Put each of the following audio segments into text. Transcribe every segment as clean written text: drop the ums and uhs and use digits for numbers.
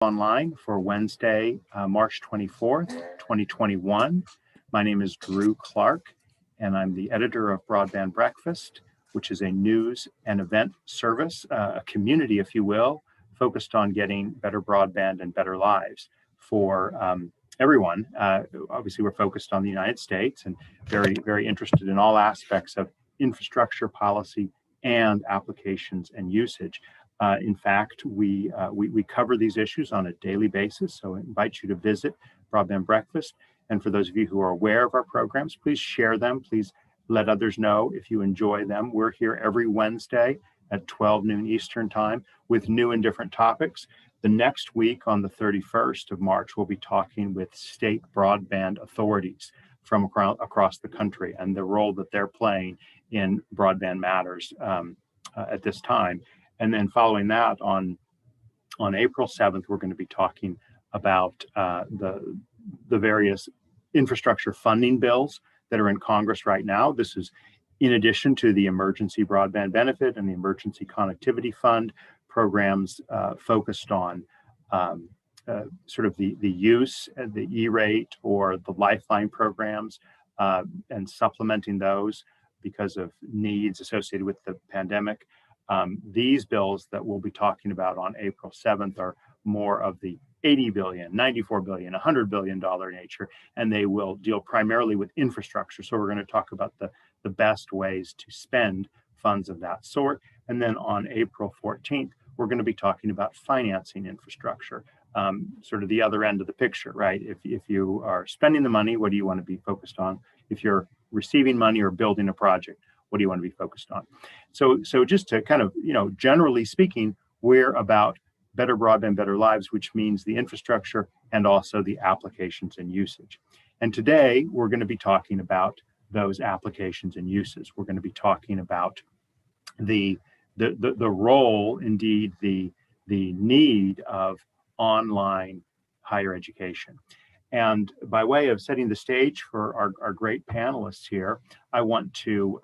Online for Wednesday, March 24th, 2021. My name is Drew Clark, and I'm the editor of Broadband Breakfast, which is a news and event service, a community, if you will, focused on getting better broadband and better lives for everyone. Obviously, we're focused on the United States and very, very interested in all aspects of infrastructure policy and applications and usage. In fact, we cover these issues on a daily basis, so I invite you to visit Broadband Breakfast. And for those of you who are aware of our programs, please share them. Please let others know if you enjoy them. We're here every Wednesday at 12 noon Eastern time with new and different topics. The next week, on the 31st of March, we'll be talking with state broadband authorities from across the country and the role that they're playing in broadband matters at this time. And then following that, on April 7th, we're going to be talking about the various infrastructure funding bills that are in Congress right now. This is in addition to the Emergency Broadband Benefit and the Emergency Connectivity Fund programs focused on sort of the use, the E-rate or the Lifeline programs, and supplementing those because of needs associated with the pandemic. These bills that we'll be talking about on April 7th are more of the $80 billion, $94 billion, $100 billion nature, and they will deal primarily with infrastructure. So we're going to talk about the best ways to spend funds of that sort. And then on April 14th, we're going to be talking about financing infrastructure, sort of the other end of the picture, right? If you are spending the money, what do you want to be focused on? If you're receiving money or building a project, what do you want to be focused on? So just to kind of, generally speaking, we're about better broadband, better lives, which means the infrastructure and also the applications and usage. And today we're going to be talking about those applications and uses. We're going to be talking about the role, indeed, the need of online higher education. And by way of setting the stage for our great panelists here, I want to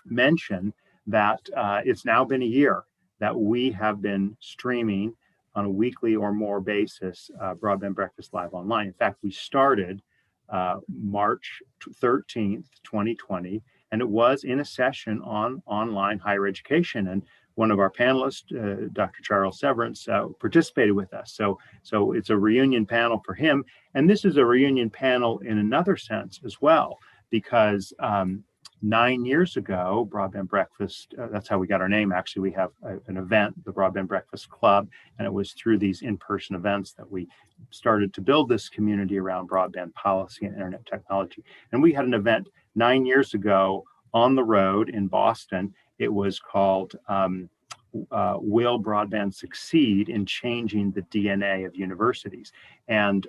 mention that it's now been a year that we have been streaming on a weekly or more basis Broadband Breakfast Live Online. In fact, we started March 13th, 2020, and it was in a session on online higher education. And one of our panelists, Dr. Charles Severance, participated with us. So it's a reunion panel for him. And this is a reunion panel in another sense as well, because 9 years ago, Broadband Breakfast, that's how we got our name. Actually, we have an event, the Broadband Breakfast Club, and it was through these in-person events that we started to build this community around broadband policy and internet technology. And we had an event 9 years ago on the road in Boston. It was called Will Broadband Succeed in Changing the DNA of Universities? And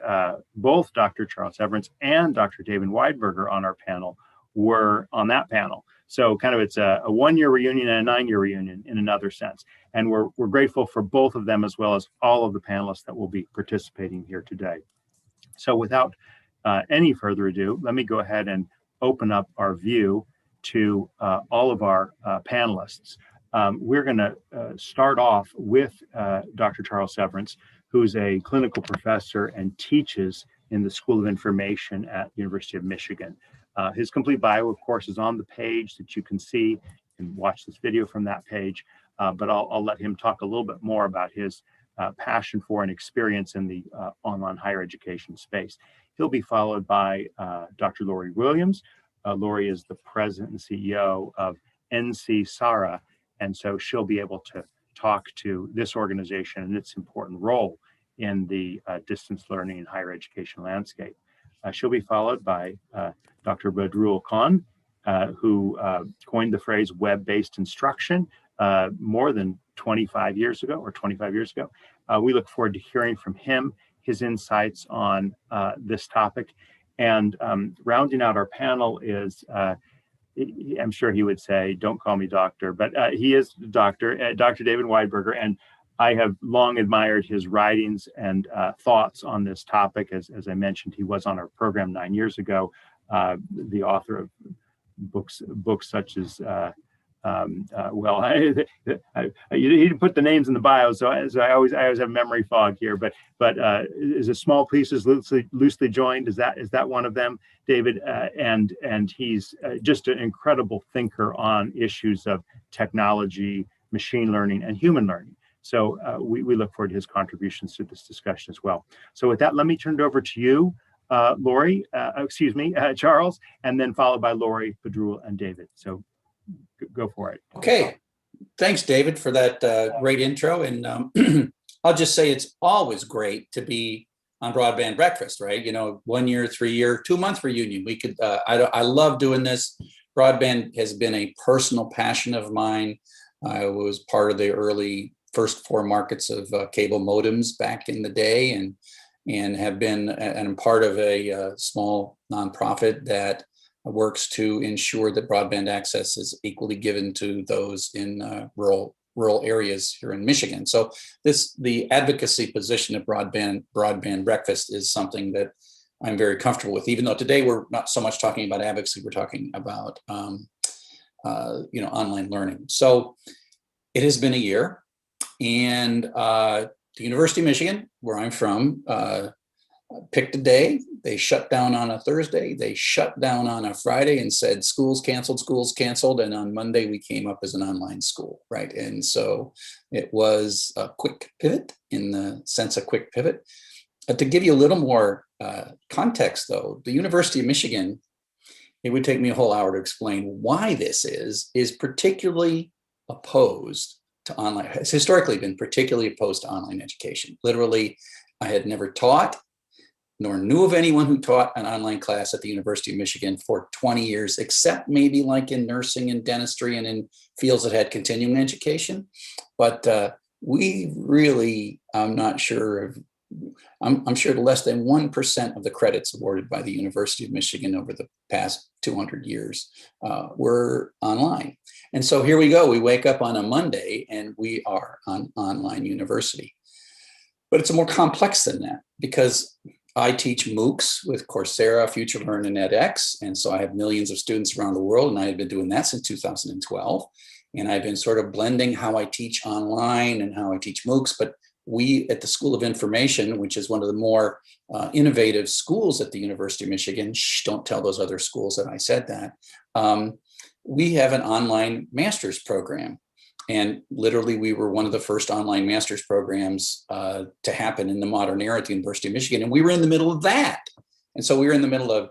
both Dr. Charles Severance and Dr. David Weidberger on our panel were on that panel. So kind of it's a 1 year reunion and a 9 year reunion in another sense. And we're grateful for both of them as well as all of the panelists that will be participating here today. So without any further ado, let me go ahead and open up our view to all of our panelists. We're going to start off with Dr. Charles Severance, who's a clinical professor and teaches in the School of Information at the University of Michigan. His complete bio, of course, is on the page that you can see. You can watch this video from that page, but I'll let him talk a little bit more about his passion for and experience in the online higher education space. He'll be followed by Dr. Lori Williams. Lori is the president and CEO of NC SARA, and so she'll be able to talk to this organization and its important role in the distance learning and higher education landscape. She'll be followed by Dr. Badrul Khan, who coined the phrase web-based instruction more than 25 years ago. We look forward to hearing from him, his insights on this topic. And rounding out our panel is, I'm sure he would say, don't call me doctor, but he is Dr. David Weidberger, and I have long admired his writings and thoughts on this topic. As I mentioned, he was on our program 9 years ago, the author of books such as well, you didn't put the names in the bio, so I always have memory fog here. But is it Small Pieces Loosely Joined? Is that one of them, David? And he's just an incredible thinker on issues of technology, machine learning, and human learning. So we look forward to his contributions to this discussion as well. So with that, let me turn it over to you, Charles, and then followed by Lori, Badrul, and David. So go for it. Okay. Thanks, David, for that great intro. And I'll just say it's always great to be on Broadband Breakfast, right? 1 year, 3 year, 2 month reunion. We could, I love doing this. Broadband has been a personal passion of mine. I was part of the early first 4 markets of cable modems back in the day, and have been and part of a small nonprofit that works to ensure that broadband access is equally given to those in rural areas here in Michigan. So the advocacy position of Broadband Breakfast is something that I'm very comfortable with, even though today we're not so much talking about advocacy, we're talking about online learning. So it has been a year, and the University of Michigan, where I'm from, picked a day. They shut down on a Thursday. They shut down on a Friday and said, schools canceled. And on Monday, we came up as an online school, right? And so it was a quick pivot, in the sense of quick pivot. To give you a little more context, though, the University of Michigan, it would take me a whole hour to explain why this is particularly opposed to online, has historically been particularly opposed to online education. Literally, I had never taught nor knew of anyone who taught an online class at the University of Michigan for 20 years, except maybe like in nursing and dentistry and in fields that had continuing education. But we really, I'm sure less than 1% of the credits awarded by the University of Michigan over the past 200 years were online. And so here we go. We wake up on a Monday and we are on online university. But it's more complex than that, because I teach MOOCs with Coursera, FutureLearn, and edX. And so I have millions of students around the world, and I have been doing that since 2012. And I've been sort of blending how I teach online and how I teach MOOCs. But we at the School of Information, which is one of the more innovative schools at the University of Michigan, don't tell those other schools that I said that, we have an online master's program. And literally, we were one of the first online master's programs to happen in the modern era at the University of Michigan. And we were in the middle of that. And so we were in the middle of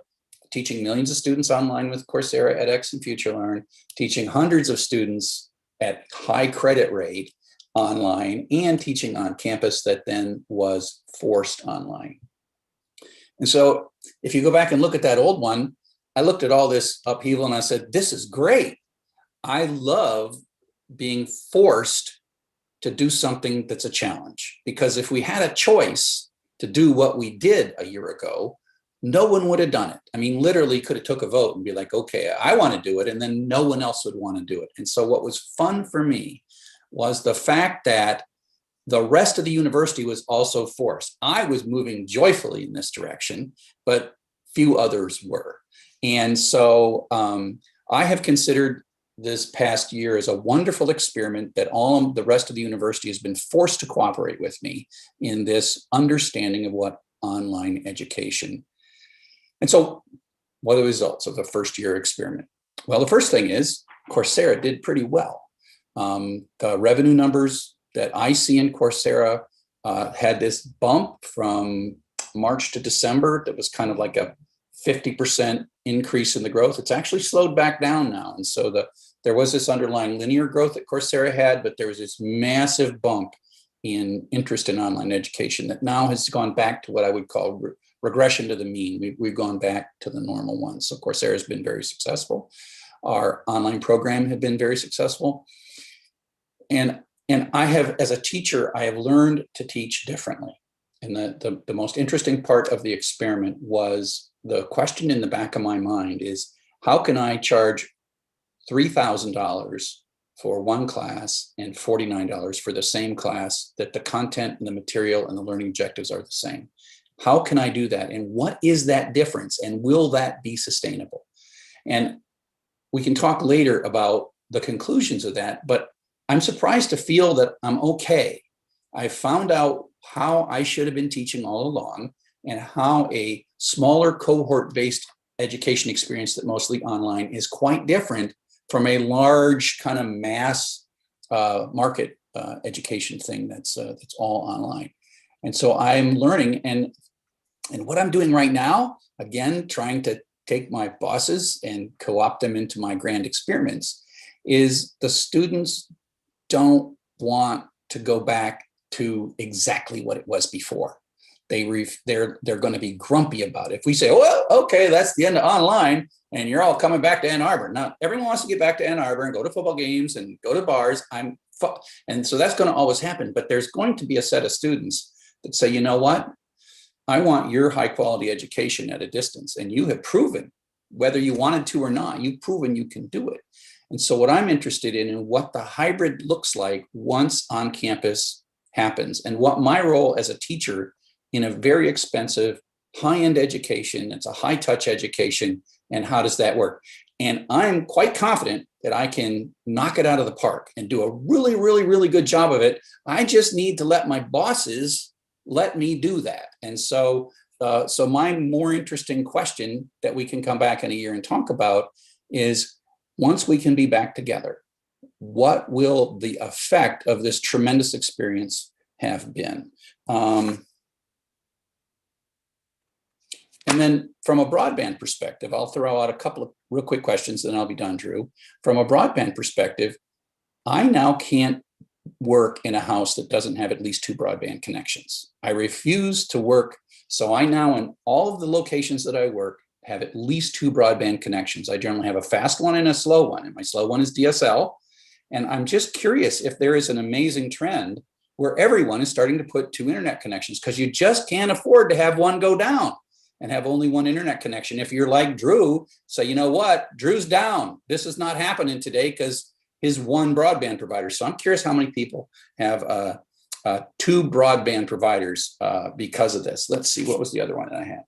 teaching millions of students online with Coursera, edX, and FutureLearn, teaching hundreds of students at high credit rate online, and teaching on campus that then was forced online. And so if you go back and look at that old one, I looked at all this upheaval and I said, this is great. I love being forced to do something that's a challenge, because if we had a choice to do what we did a year ago, no one would have done it. I mean, literally could have took a vote and be like, okay, I want to do it. And then no one else would want to do it. And so what was fun for me was the fact that the rest of the university was also forced. I was moving joyfully in this direction, but few others were. And so I have considered this past year as a wonderful experiment that all the rest of the university has been forced to cooperate with me in this understanding of what online education. And so what are the results of the first year experiment? Well, the first thing is Coursera did pretty well. The revenue numbers that I see in Coursera had this bump from March to December that was kind of like a 50% increase in the growth. It's actually slowed back down now. And so there was this underlying linear growth that Coursera had, but there was this massive bump in interest in online education that now has gone back to what I would call regression to the mean. We've gone back to the normal one. So Coursera has been very successful. Our online program had been very successful. And I have, as a teacher, I have learned to teach differently. And the most interesting part of the experiment was the question in the back of my mind is, how can I charge $3,000 for one class and $49 for the same class that the content and the material and the learning objectives are the same? How can I do that? And what is that difference? And will that be sustainable? And we can talk later about the conclusions of that, but I'm surprised to feel that I'm okay. I found out how I should have been teaching all along and how a smaller cohort-based education experience that mostly online is quite different from a large kind of mass market education thing that's all online. And so I'm learning, and what I'm doing right now, again, trying to take my bosses and co-opt them into my grand experiments, is the students don't want to go back to exactly what it was before. They're going to be grumpy about it. If we say, well, okay, that's the end of online, and you're all coming back to Ann Arbor. Now, everyone wants to get back to Ann Arbor and go to football games and go to bars. And so that's going to always happen. But there's going to be a set of students that say, you know what? I want your high quality education at a distance. And you have proven, whether you wanted to or not, you've proven you can do it. And so what I'm interested in what the hybrid looks like once on campus happens, and what my role as a teacher in a very expensive, high-end education, it's a high-touch education, and how does that work? And I'm quite confident that I can knock it out of the park and do a really, really, really good job of it. I just need to let my bosses let me do that. And so, my more interesting question that we can come back in a year and talk about is, once we can be back together, what will the effect of this tremendous experience have been? And then from a broadband perspective, I'll throw out a couple of real quick questions, then I'll be done, Drew. From a broadband perspective, I now can't work in a house that doesn't have at least 2 broadband connections. I refuse to work. So I now, in all of the locations that I work, have at least 2 broadband connections. I generally have a fast one and a slow one, and my slow one is DSL. And I'm just curious if there is an amazing trend where everyone is starting to put 2 internet connections, because you just can't afford to have one go down and have only 1 internet connection. If you're like Drew, say, you know what, Drew's down. This is not happening today because his 1 broadband provider. So I'm curious how many people have 2 broadband providers because of this. Let's see, what was the other one that I had?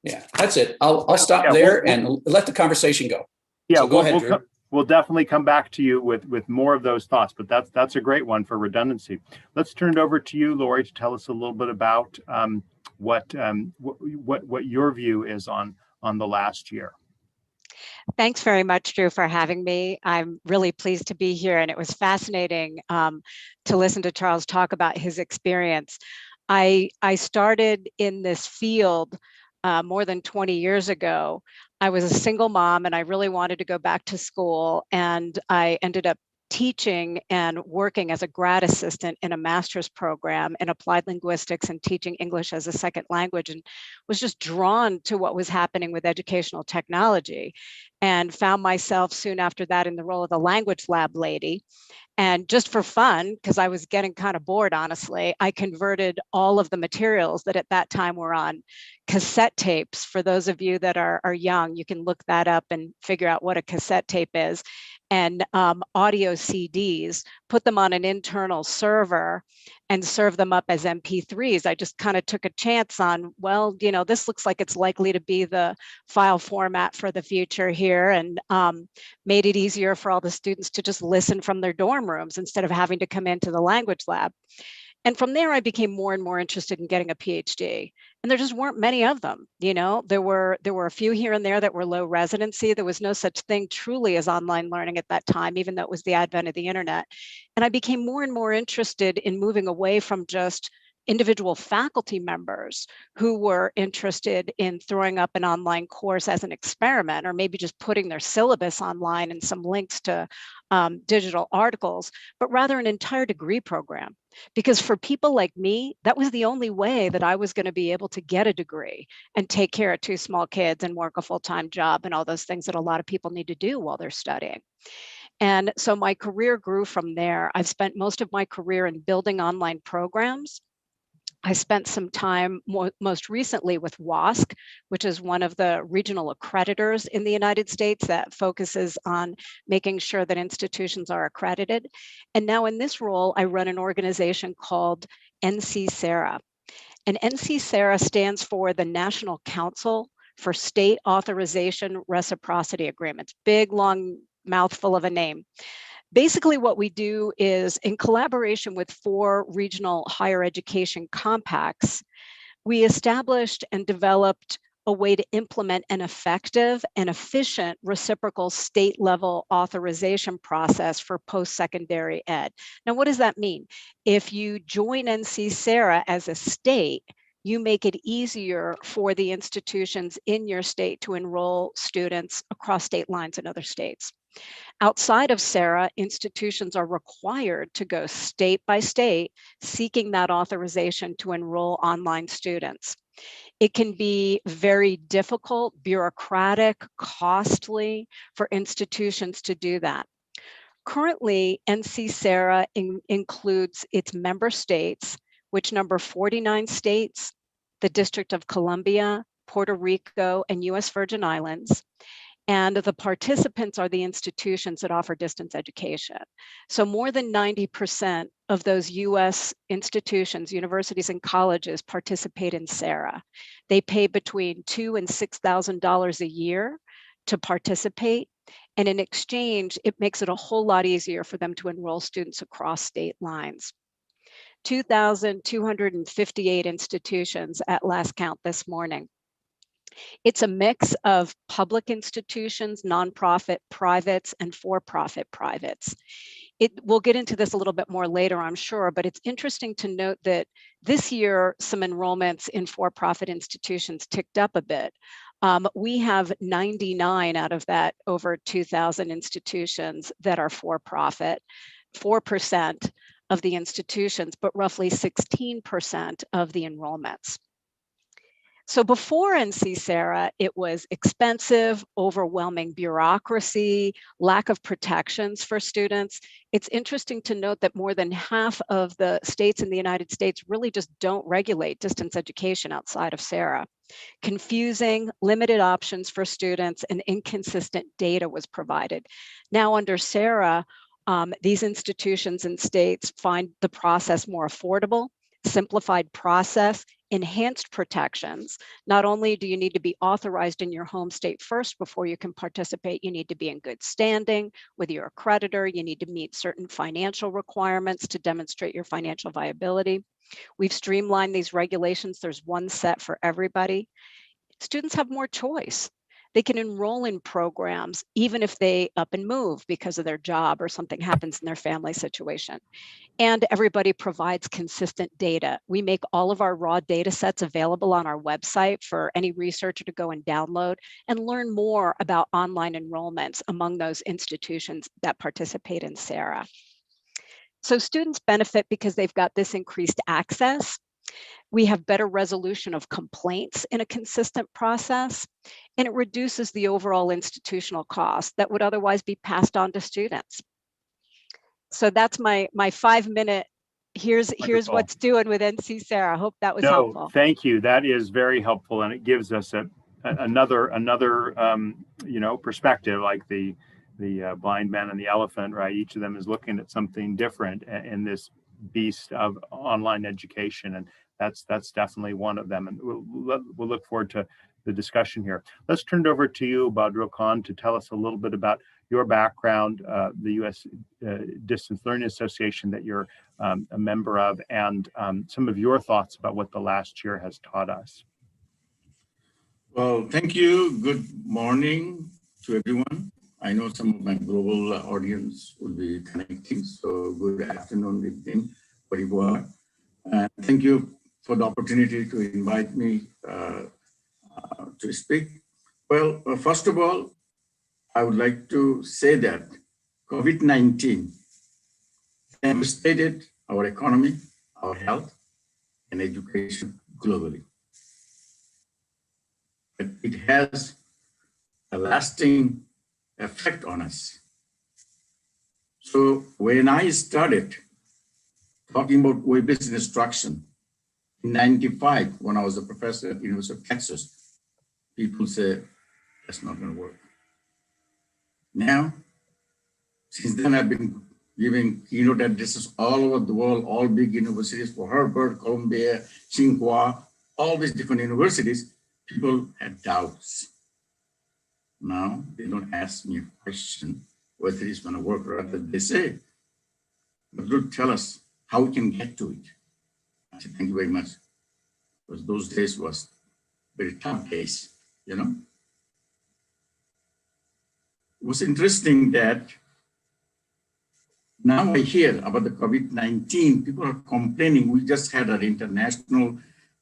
Yeah, that's it. I'll stop there and let the conversation go. Yeah, so go ahead, Drew. We'll definitely come back to you with more of those thoughts, but that's a great one for redundancy. Let's turn it over to you, Lori, to tell us a little bit about what your view is on the last year. Thanks very much, Drew, for having me. I'm really pleased to be here, and it was fascinating to listen to Charles talk about his experience. I started in this field more than 20 years ago. I was a single mom, and I really wanted to go back to school, and I ended up teaching and working as a grad assistant in a master's program in applied linguistics and teaching English as a second language, and was just drawn to what was happening with educational technology, and found myself soon after that in the role of the language lab lady. And just for fun, because I was getting kind of bored, honestly, I converted all of the materials that at that time were on cassette tapes. For those of you that are young, you can look that up and figure out what a cassette tape is, and audio CDs, put them on an internal server and serve them up as MP3s. I just kind of took a chance on, well, you know, this looks like it's likely to be the file format for the future here, and made it easier for all the students to just listen from their dorm rooms instead of having to come into the language lab. And from there, I became more and more interested in getting a PhD. And there just weren't many of them. You know, there were a few here and there that were low residency. There was no such thing truly as online learning at that time, even though it was the advent of the internet. And I became more and more interested in moving away from just individual faculty members who were interested in throwing up an online course as an experiment, or maybe just putting their syllabus online and some links to digital articles, but rather an entire degree program. Because for people like me, that was the only way that I was going to be able to get a degree and take care of 2 small kids and work a full-time job and all those things that a lot of people need to do while they're studying. And so my career grew from there. I've spent most of my career in building online programs. I spent some time most recently with WASC, which is one of the regional accreditors in the United States that focuses on making sure that institutions are accredited. And now in this role, I run an organization called NC-SARA. And NC-SARA stands for the National Council for state authorization reciprocity agreements. Big, long mouthful of a name. Basically, what we do is, in collaboration with 4 regional higher education compacts, we established and developed a way to implement an effective and efficient reciprocal state-level authorization process for post-secondary ed. Now, what does that mean? If you join NC-SARA as a state, you make it easier for the institutions in your state to enroll students across state lines in other states. Outside of SARA, institutions are required to go state by state, seeking that authorization to enroll online students. It can be very difficult, bureaucratic, costly for institutions to do that. Currently, NC-SARA includes its member states, which number 49 states, the District of Columbia, Puerto Rico, and US Virgin Islands. And the participants are the institutions that offer distance education. So more than 90% of those US institutions, universities, and colleges participate in SARA. They pay between $2,000 and $6,000 a year to participate. And in exchange, it makes it a whole lot easier for them to enroll students across state lines. 2,258 institutions at last count this morning. It's a mix of public institutions, nonprofit privates, and for-profit privates. We'll get into this a little bit more later, I'm sure, but it's interesting to note that this year, some enrollments in for-profit institutions ticked up a bit. We have 99 out of that over 2,000 institutions that are for-profit, 4% of the institutions, but roughly 16% of the enrollments. So before NC-SARA, it was expensive, overwhelming bureaucracy, lack of protections for students. It's interesting to note that more than half of the states in the United States really just don't regulate distance education outside of SARA. Confusing, limited options for students, and inconsistent data was provided. Now under SARA, these institutions and states find the process more affordable, simplified process, enhanced protections. Not only do you need to be authorized in your home state first before you can participate, you need to be in good standing with your accreditor. You need to meet certain financial requirements to demonstrate your financial viability. We've streamlined these regulations. There's one set for everybody. Students have more choice. They can enroll in programs even if they up and move because of their job or something happens in their family situation. And everybody provides consistent data. We make all of our raw data sets available on our website for any researcher to go and download and learn more about online enrollments among those institutions that participate in SARA. So students benefit because they've got this increased access. We have better resolution of complaints in a consistent process, and it reduces the overall institutional cost that would otherwise be passed on to students. So that's my 5-minute, here's what's doing with NC-SARA. I hope that was helpful. Thank you. That is very helpful, and it gives us another perspective, like the blind man and the elephant, right? Each of them is looking at something different in this beast of online education, and that's definitely one of them. And we'll look forward to the discussion here. Let's turn it over to you, Badrul Khan, to tell us a little bit about your background, the U.S. Distance Learning Association that you're a member of, and some of your thoughts about what the last year has taught us. Well, thank you. Good morning to everyone. I know some of my global audience will be connecting, so good afternoon, evening, where you are. And thank you for the opportunity to invite me to speak. Well, first of all, I would like to say that COVID-19 devastated our economy, our health, and education globally. But it has a lasting effect on us. So when I started talking about web-based instruction in '95, when I was a professor at the University of Texas, people say, that's not going to work. Now, since then, I've been giving keynote addresses all over the world, all big universities, for Harvard, Columbia, Tsinghua, all these different universities. people had doubts. Now they don't ask me a question whether it's going to work, rather they say, but tell us how we can get to it. I said, thank you very much. Because those days was very tough days, you know. It was interesting that now I hear about the COVID-19, people are complaining. We just had an international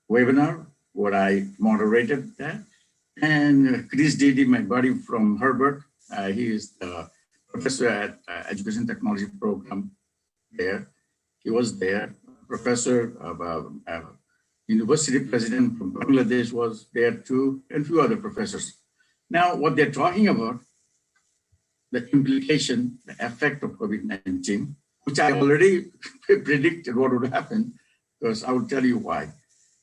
webinar where I moderated that. And Chris Didi, my buddy from Harvard, he is the professor at Education Technology Program there. He was there. Professor of university president from Bangladesh was there too, and a few other professors. Now, what they're talking about, the implication, the effect of COVID-19, which I already predicted what would happen, because I will tell you why.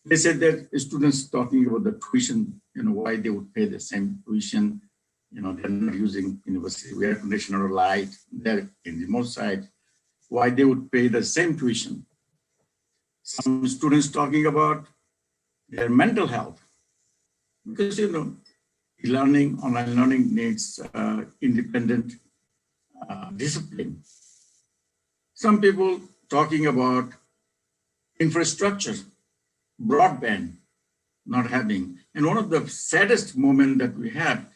They said that students talking about the tuition, why they would pay the same tuition, they're not using university air conditioner or light, they're in the remote side, why they would pay the same tuition. Some students talking about their mental health, because, learning, online learning needs independent discipline. Some people talking about infrastructure, broadband not having. And one of the saddest moments that we have,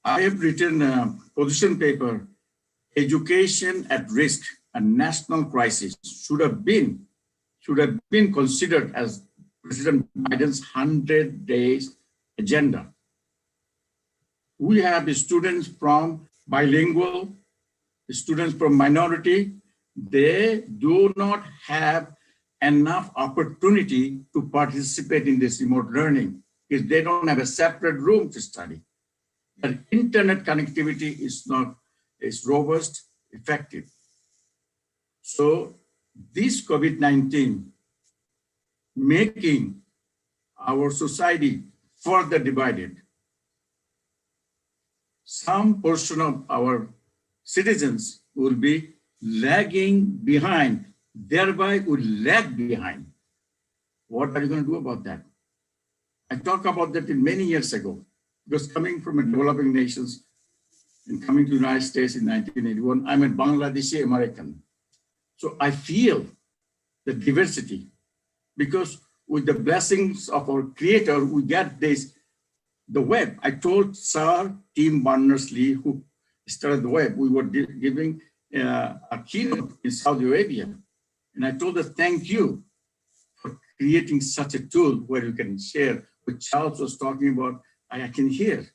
I have written a position paper, Education at Risk, a National Crisis, should have been considered as President Biden's 100 days agenda. We have students from bilingual, students from minority, they do not have enough opportunity to participate in this remote learning because they don't have a separate room to study. The internet connectivity is robust, effective. So this COVID-19 making our society further divided. Some portion of our citizens will be lagging behind, thereby will lag behind. What are you going to do about that? I talked about that many years ago, because coming from a developing nations and coming to the United States in 1981, I'm a Bangladeshi American. So I feel the diversity, because with the blessings of our creator, we get the web. I told Sir Tim Berners-Lee, who started the web, we were giving a keynote in Saudi Arabia. And I told her, thank you for creating such a tool where you can share. What Charles was talking about, I can hear.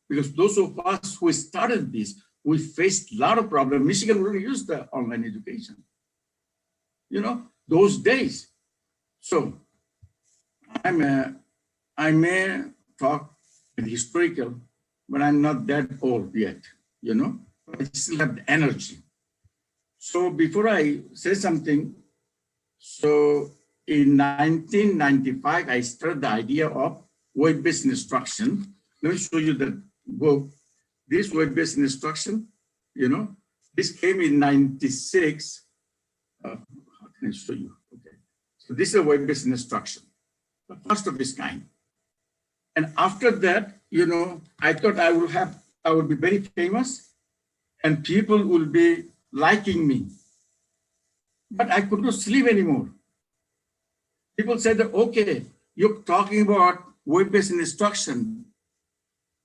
Because those of us who started this, we faced a lot of problems. Michigan really used the online education. Those days. So I may talk historical, but I'm not that old yet, I still have the energy. So before I say something, so in 1995, I started the idea of web-based instruction. Let me show you the book. This web-based instruction, this came in 96. How can I show you? Okay. So this is a web-based instruction, the first of its kind. And after that, I thought I would be very famous and people will be liking me. But I could not sleep anymore. People said, okay, you're talking about web-based instruction.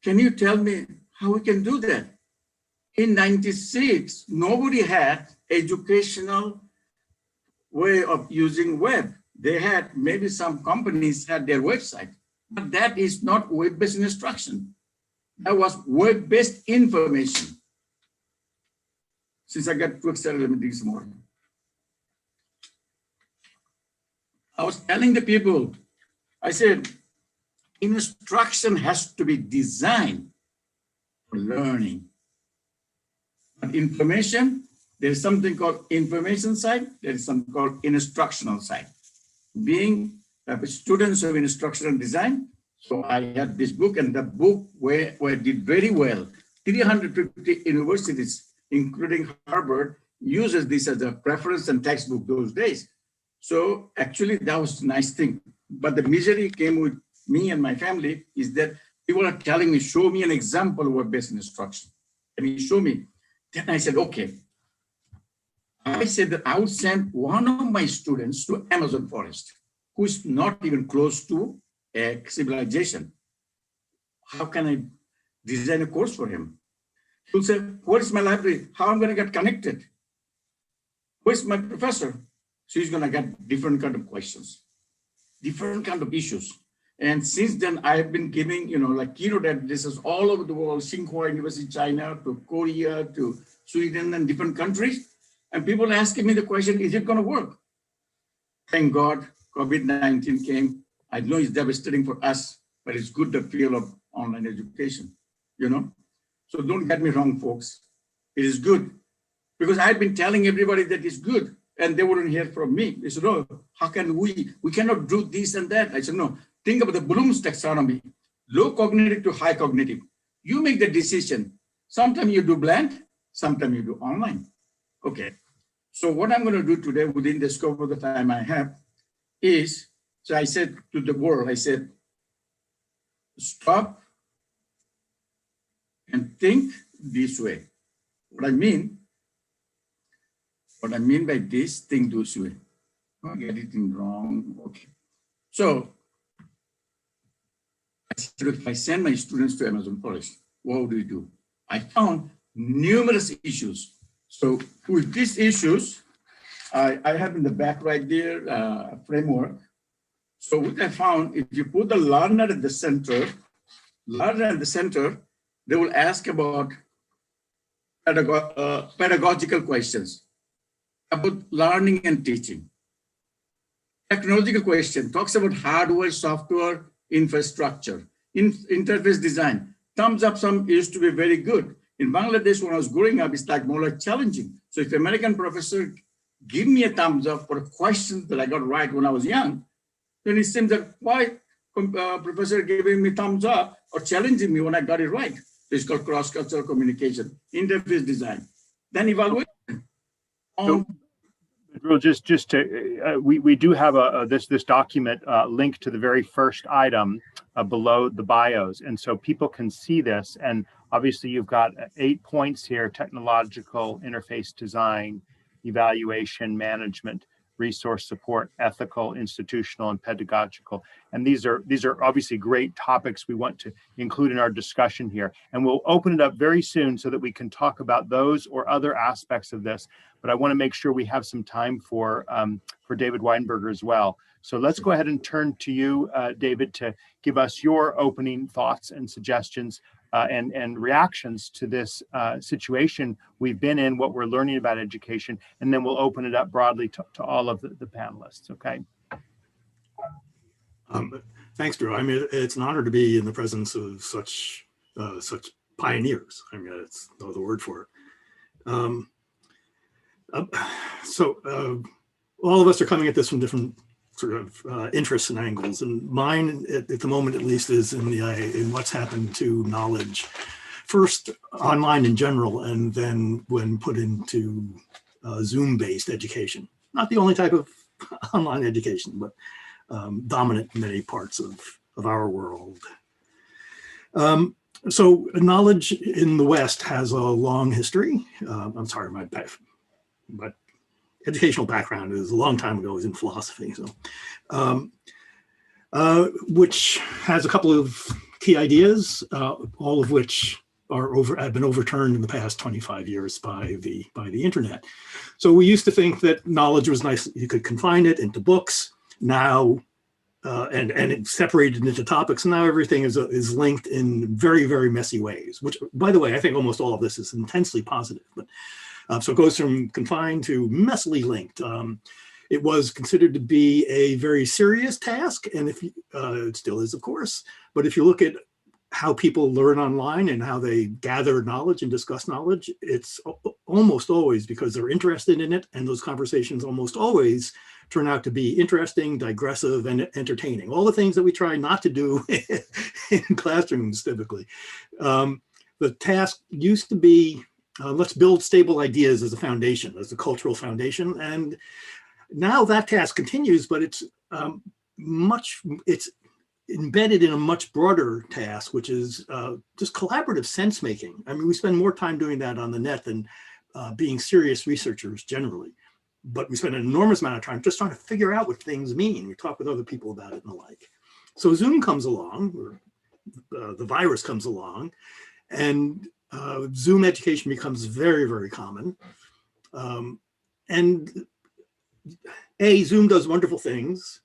Can you tell me how we can do that? In 96, nobody had educational way of using web. They had, maybe some companies had their website, but that is not web-based instruction. That was web-based information. Since I got too excited, let me drink some more. I was telling the people, I said, instruction has to be designed for learning. But information, there is something called information side, there is something called instructional side. Being students of instructional design, so I had this book, and the book where did very well. 350 universities, including Harvard, uses this as a reference and textbook those days. So actually that was a nice thing. But the misery came with me and my family, is that people are telling me, show me an example of web-based instruction. Can you show me? Then I said, okay. I said that I would send one of my students to Amazon forest, who is not even close to a civilization. How can I design a course for him? He'll say, what is my library? How am I going to get connected? Who is my professor? So he's going to get different kind of questions, different kind of issues. And since then, I've been giving, like keynote addresses all over the world, Tsinghua University, China, to Korea, to Sweden, and different countries. And people asking me the question, is it going to work? Thank God, COVID-19 came. I know it's devastating for us, but it's good the feel of online education, So don't get me wrong, folks. It is good. Because I've been telling everybody that it's good, and they wouldn't hear from me. They said, no, how can we cannot do this and that. I said, no, think about the Bloom's taxonomy, low cognitive to high cognitive. You make the decision. Sometimes you do blend, sometimes you do online. Okay, so what I'm going to do today within the scope of the time I have is, so I said to the world, I said, stop and think this way. What I mean by this, think this way. Don't get it wrong. Okay. So I said, if I send my students to Amazon forest, what do we do? I found numerous issues. So with these issues, I have in the back right there a framework. So what I found, if you put the learner at the center, they will ask about pedagogical questions about learning and teaching. Technological question talks about hardware, software, infrastructure, interface design. Thumbs up some used to be very good. In Bangladesh, when I was growing up, it's like more like challenging. So if American professor give me a thumbs up for a question that I got right when I was young, then it seems that why professor giving me thumbs up or challenging me when I got it right? It's called cross-cultural communication, interface design, then evaluation. Just to, we do have this document linked to the very first item below the bios, and so people can see this. And obviously, you've got 8 points here: technological, interface design, evaluation, management, resource support, ethical, institutional, and pedagogical. And these are obviously great topics we want to include in our discussion here. And we'll open it up very soon so that we can talk about those or other aspects of this. But I want to make sure we have some time for David Weinberger as well. So let's go ahead and turn to you, David, to give us your opening thoughts and suggestions and reactions to this situation we've been in, what we're learning about education, and then we'll open it up broadly to all of the panelists, okay? Thanks, Drew. I mean, it's an honor to be in the presence of such pioneers. I mean, that's no other word for it. All of us are coming at this from different sort of interests and angles, and mine at the moment at least is in what's happened to knowledge, first online in general, and then when put into Zoom-based education. Not the only type of online education, but dominant in many parts of our world. So knowledge in the West has a long history. I'm sorry, my educational background is a long time ago, was in philosophy. So, which has a couple of key ideas, all of which have been overturned in the past 25 years by the internet. So we used to think that knowledge was nice, you could confine it into books. Now, and it separated into topics, and now everything is linked in very, very messy ways, which, by the way, I think almost all of this is intensely positive. But so it goes from confined to messily linked. It was considered to be a very serious task, and it still is, of course. But if you look at how people learn online and how they gather knowledge and discuss knowledge, it's almost always because they're interested in it, and those conversations almost always turn out to be interesting, digressive, and entertaining. All the things that we try not to do in classrooms typically. The task used to be, let's build stable ideas as a foundation, as a cultural foundation. And now that task continues, but it's embedded in a much broader task, which is just collaborative sense making. I mean, we spend more time doing that on the net than being serious researchers generally, but we spend an enormous amount of time just trying to figure out what things mean. We talk with other people about it and the like. So Zoom comes along, or the virus comes along, and Zoom education becomes very, very common. And Zoom does wonderful things,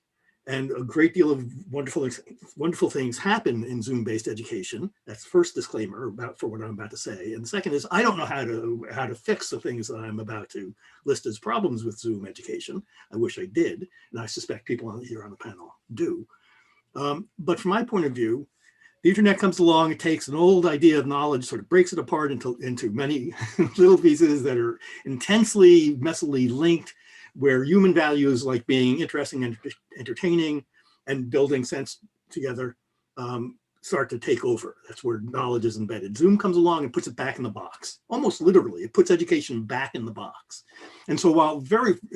and a great deal of wonderful things happen in Zoom-based education. That's the first disclaimer for what I'm about to say. And the second is, I don't know how to fix the things that I'm about to list as problems with Zoom education. I wish I did, and I suspect people here on the panel do. But from my point of view, the internet comes along, it takes an old idea of knowledge, sort of breaks it apart into many little pieces that are intensely, messily linked, where human values like being interesting and entertaining and building sense together start to take over. That's where knowledge is embedded. Zoom comes along and puts it back in the box, almost literally. It puts education back in the box. And so while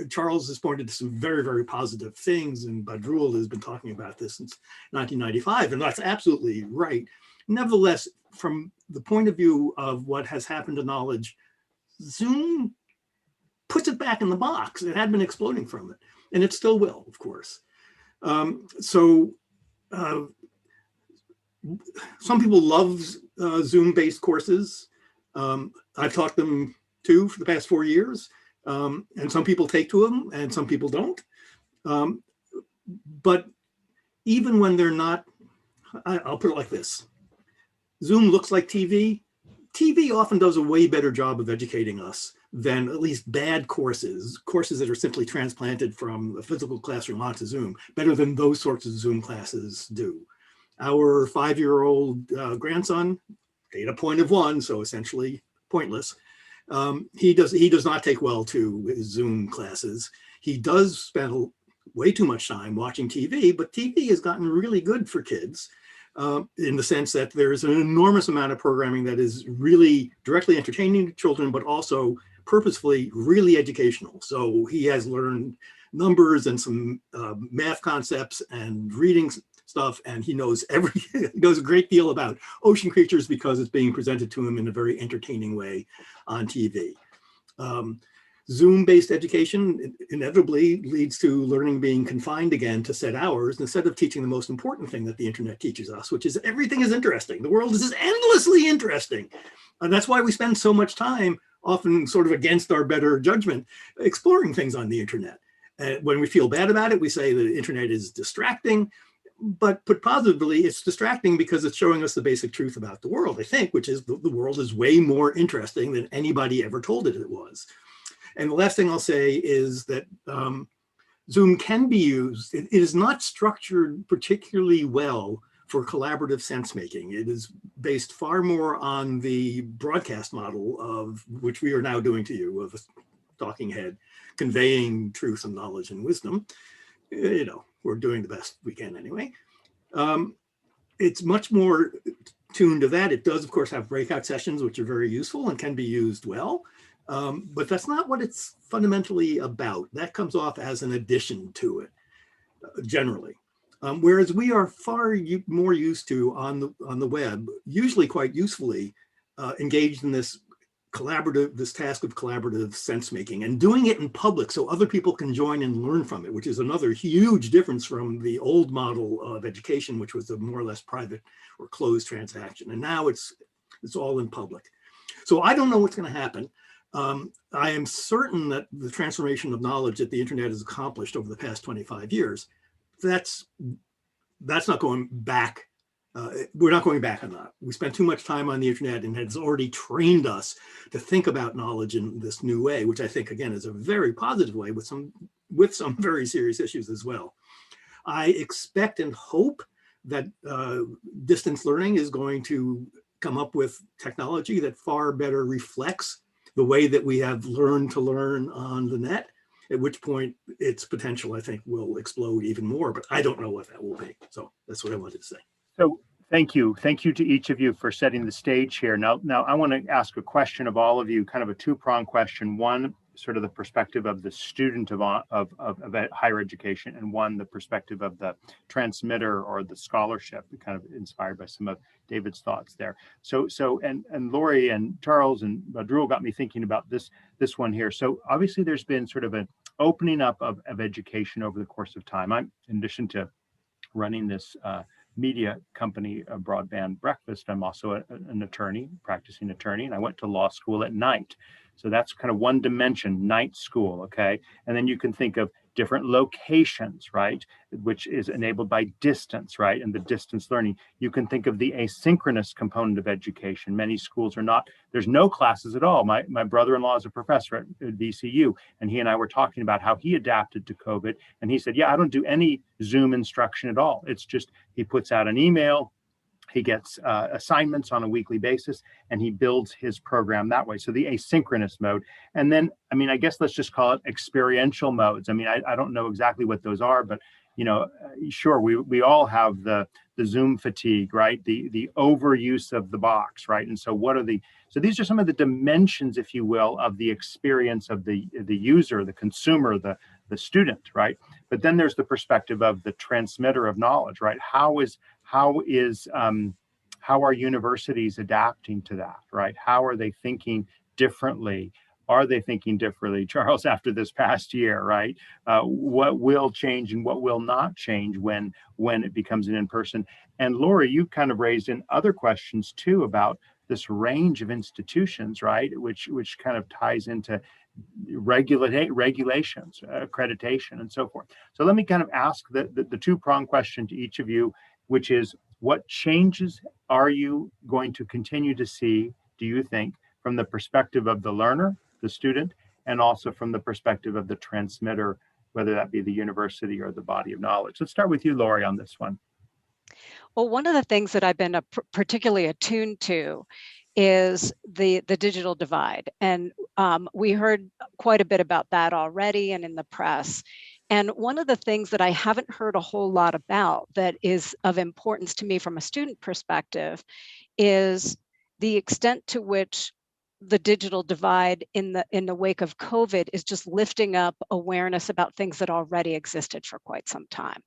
Charles has pointed to some very, very positive things, and Badrul has been talking about this since 1995, and that's absolutely right. Nevertheless, from the point of view of what has happened to knowledge, Zoom puts it back in the box. It had been exploding from it, and it still will, of course. Some people love Zoom-based courses. I've taught them too for the past 4 years, and some people take to them and some people don't. But even when they're not, I'll put it like this. Zoom looks like TV. TV often does a way better job of educating us than at least bad courses that are simply transplanted from a physical classroom onto Zoom, better than those sorts of Zoom classes do. Our 5-year-old grandson, data point of 1, so essentially pointless, he does not take well to his Zoom classes. He does spend way too much time watching TV, but TV has gotten really good for kids in the sense that there's an enormous amount of programming that is really directly entertaining to children, but also purposefully really educational. So he has learned numbers and some math concepts and reading stuff, and he knows he knows a great deal about ocean creatures because it's being presented to him in a very entertaining way on TV. Zoom-based education inevitably leads to learning being confined again to set hours instead of teaching the most important thing that the internet teaches us, which is everything is interesting. The world is endlessly interesting. And that's why we spend so much time, often sort of against our better judgment, exploring things on the internet. And when we feel bad about it, we say the internet is distracting. But put positively, it's distracting because it's showing us the basic truth about the world, I think, which is the world is way more interesting than anybody ever told it was. And the last thing I'll say is that Zoom can be used. It is not structured particularly well for collaborative sense making. It is based far more on the broadcast model of which we are now doing to you, of a talking head, conveying truth and knowledge and wisdom. You know, we're doing the best we can anyway. It's much more tuned to that. It does, of course, have breakout sessions, which are very useful and can be used well. But that's not what it's fundamentally about. That comes off as an addition to it, generally. Whereas we are far more used to on the web, usually quite usefully, engaged in this task of collaborative sense making and doing it in public so other people can join and learn from it, which is another huge difference from the old model of education, which was a more or less private or closed transaction. And now it's all in public. So I don't know what's going to happen. I am certain that the transformation of knowledge that the internet has accomplished over the past 25 years, that's not going back. We're not going back on that. We spent too much time on the internet and has already trained us to think about knowledge in this new way, which I think, again, is a very positive way with some very serious issues as well. I expect and hope that distance learning is going to come up with technology that far better reflects the way that we have learned to learn on the net, at which point its potential, I think, will explode even more, but I don't know what that will be. So that's what I wanted to say. So thank you. Thank you to each of you for setting the stage here. Now I want to ask a question of all of you, kind of a two-pronged question. One, sort of the perspective of the student of higher education, and one the perspective of the transmitter or the scholarship, kind of inspired by some of David's thoughts there. So and Lori and Charles and Drew got me thinking about this one here. So obviously there's been sort of an opening up of education over the course of time. I'm, in addition to running this media company, Broadband Breakfast, I'm also an attorney, practicing attorney, and I went to law school at night. So that's kind of one dimension, night school, okay? And then you can think of different locations, right? Which is enabled by distance, right? And the distance learning. You can think of the asynchronous component of education. Many schools are not, there's no classes at all. My brother-in-law is a professor at VCU, and he and I were talking about how he adapted to COVID. And he said, yeah, I don't do any Zoom instruction at all. It's just, he puts out an email, he gets assignments on a weekly basis, and he builds his program that way. So the asynchronous mode. And then, I mean, I guess let's just call it experiential modes. I mean, I don't know exactly what those are, but, you know, sure, we all have the Zoom fatigue, right? The overuse of the box, right? And so so these are some of the dimensions, if you will, of the experience of the user, the consumer, the student, right? But then there's the perspective of the transmitter of knowledge, right? How are universities adapting to that, right? How are they thinking differently? Are they thinking differently, Charles, after this past year, right? What will change and what will not change when it becomes an in-person? And Lori, you kind of raised in other questions too about this range of institutions, right? Which kind of ties into regulations, accreditation, and so forth. So let me kind of ask the two-pronged question to each of you, which is, what changes are you going to continue to see, do you think, from the perspective of the learner, the student, and also from the perspective of the transmitter, whether that be the university or the body of knowledge? Let's start with you, Lori, on this one. Well, one of the things that I've been particularly attuned to is the digital divide. And we heard quite a bit about that already and in the press. And one of the things that I haven't heard a whole lot about that is of importance to me from a student perspective is the extent to which the digital divide in the wake of COVID is just lifting up awareness about things that already existed for quite some time.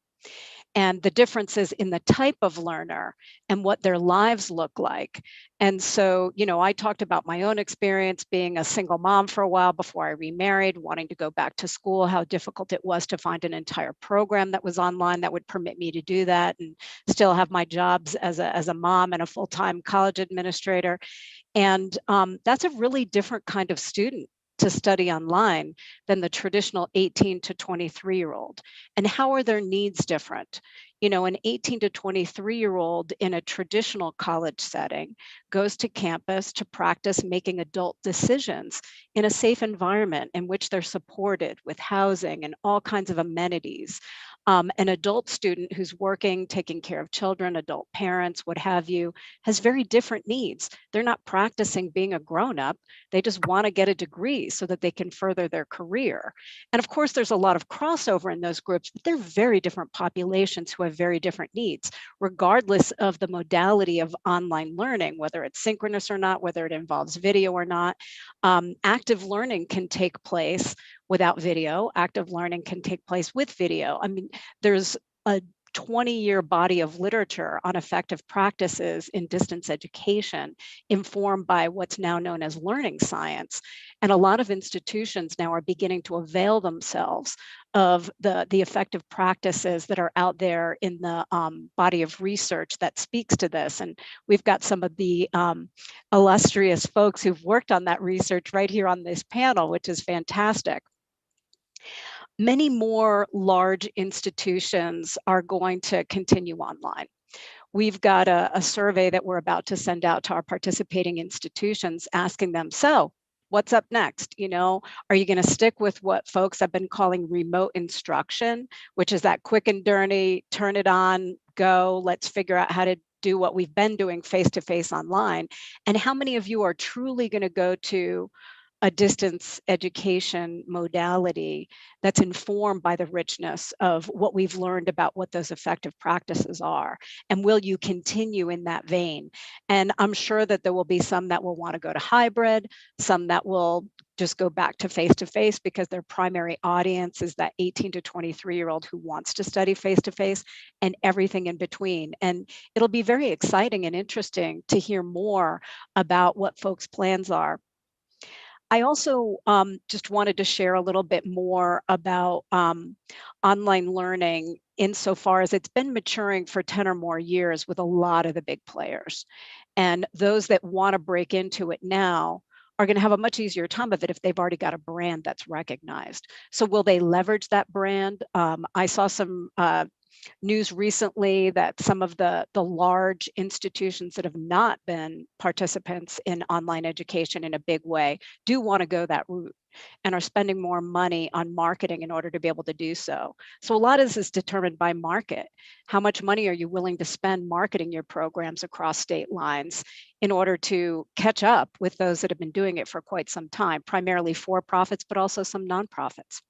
And the differences in the type of learner and what their lives look like. And so, you know, I talked about my own experience being a single mom for a while before I remarried, wanting to go back to school, how difficult it was to find an entire program that was online that would permit me to do that and still have my jobs as a mom and a full-time college administrator. And that's a really different kind of student to study online than the traditional 18 to 23-year-old. And how are their needs different? You know, an 18 to 23-year-old in a traditional college setting goes to campus to practice making adult decisions in a safe environment in which they're supported with housing and all kinds of amenities. An adult student who's working, taking care of children, adult parents, what have you, has very different needs. They're not practicing being a grown-up. They just want to get a degree so that they can further their career. And of course, there's a lot of crossover in those groups, but they're very different populations who have very different needs, regardless of the modality of online learning, whether it's synchronous or not, whether it involves video or not. Active learning can take place without video. Active learning can take place with video. I mean, there's a 20-year body of literature on effective practices in distance education informed by what's now known as learning science. And a lot of institutions now are beginning to avail themselves of the effective practices that are out there in the body of research that speaks to this. And we've got some of the illustrious folks who've worked on that research right here on this panel, which is fantastic. Many more large institutions are going to continue online. We've got a survey that we're about to send out to our participating institutions asking them, so what's up next? You know, are you going to stick with what folks have been calling remote instruction, which is that quick and dirty, turn it on, go, let's figure out how to do what we've been doing face-to-face online? And how many of you are truly going to go to a distance education modality that's informed by the richness of what we've learned about what those effective practices are? And will you continue in that vein? And I'm sure that there will be some that will want to go to hybrid, some that will just go back to face because their primary audience is that 18 to 23-year-old who wants to study face, and everything in between. And it'll be very exciting and interesting to hear more about what folks' plans are. I also just wanted to share a little bit more about online learning insofar as it's been maturing for 10 or more years with a lot of the big players. And those that want to break into it now are going to have a much easier time of it if they've already got a brand that's recognized. So will they leverage that brand? I saw some news recently that some of the large institutions that have not been participants in online education in a big way do want to go that route and are spending more money on marketing in order to be able to do so. So a lot of this is determined by market. How much money are you willing to spend marketing your programs across state lines in order to catch up with those that have been doing it for quite some time, primarily for-profits, but also some nonprofits?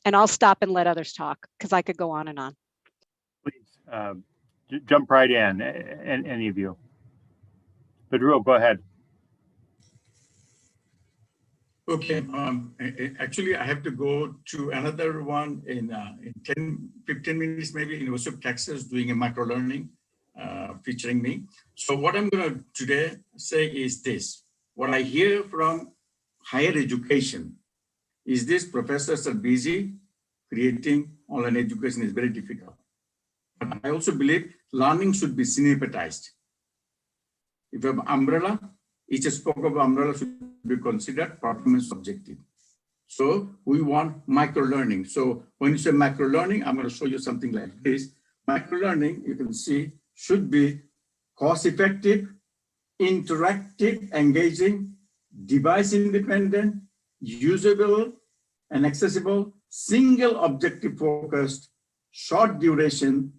And I'll stop and let others talk because I could go on and on. Please jump right in, any of you. Pedro, go ahead. Okay, actually I have to go to another one in 10, 15 minutes, maybe, University of Texas doing a micro-learning featuring me. So what I'm gonna today say is this. What I hear from higher education is this: professors are busy, creating online education is very difficult. But I also believe learning should be systematized. If you have an umbrella, each spoke of umbrella should be considered performance objective. So we want micro-learning. So when you say micro-learning, I'm going to show you something like this. Micro-learning, you can see, should be cost-effective, interactive, engaging, device-independent, usable, and accessible, single objective focused, short duration,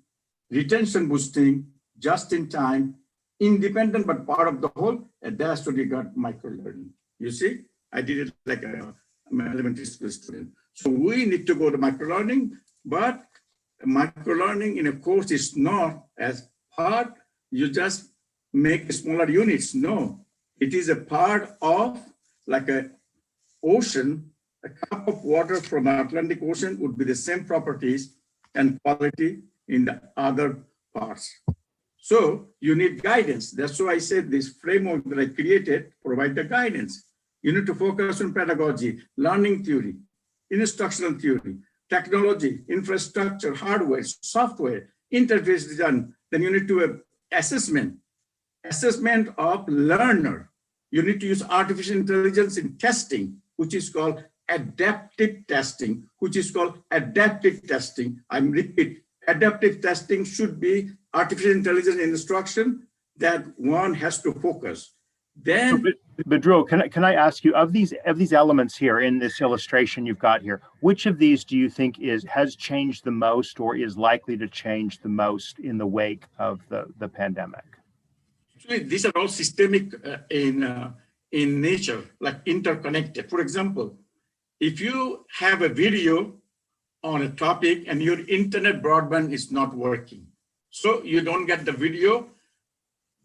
retention boosting, just in time, independent but part of the whole, and that's what you got micro-learning. You see, I did it like an elementary school student. So we need to go to micro-learning, but micro-learning in a course is not as part, you just make smaller units. No, it is a part of like an ocean. A cup of water from the Atlantic Ocean would be the same properties and quality in the other parts. So you need guidance. That's why I said this framework that I created provide the guidance. You need to focus on pedagogy, learning theory, instructional theory, technology, infrastructure, hardware, software, interface design. Then you need to have assessment of learner. You need to use artificial intelligence in testing, which is called adaptive testing, I repeat, adaptive testing should be artificial intelligence instruction that one has to focus. Then, Bedro, can I ask you, of these elements here in this illustration you've got here, which of these do you think has changed the most or is likely to change the most in the wake of the pandemic? Actually, these are all systemic in nature, like interconnected. For example, if you have a video on a topic and your internet broadband is not working, so you don't get the video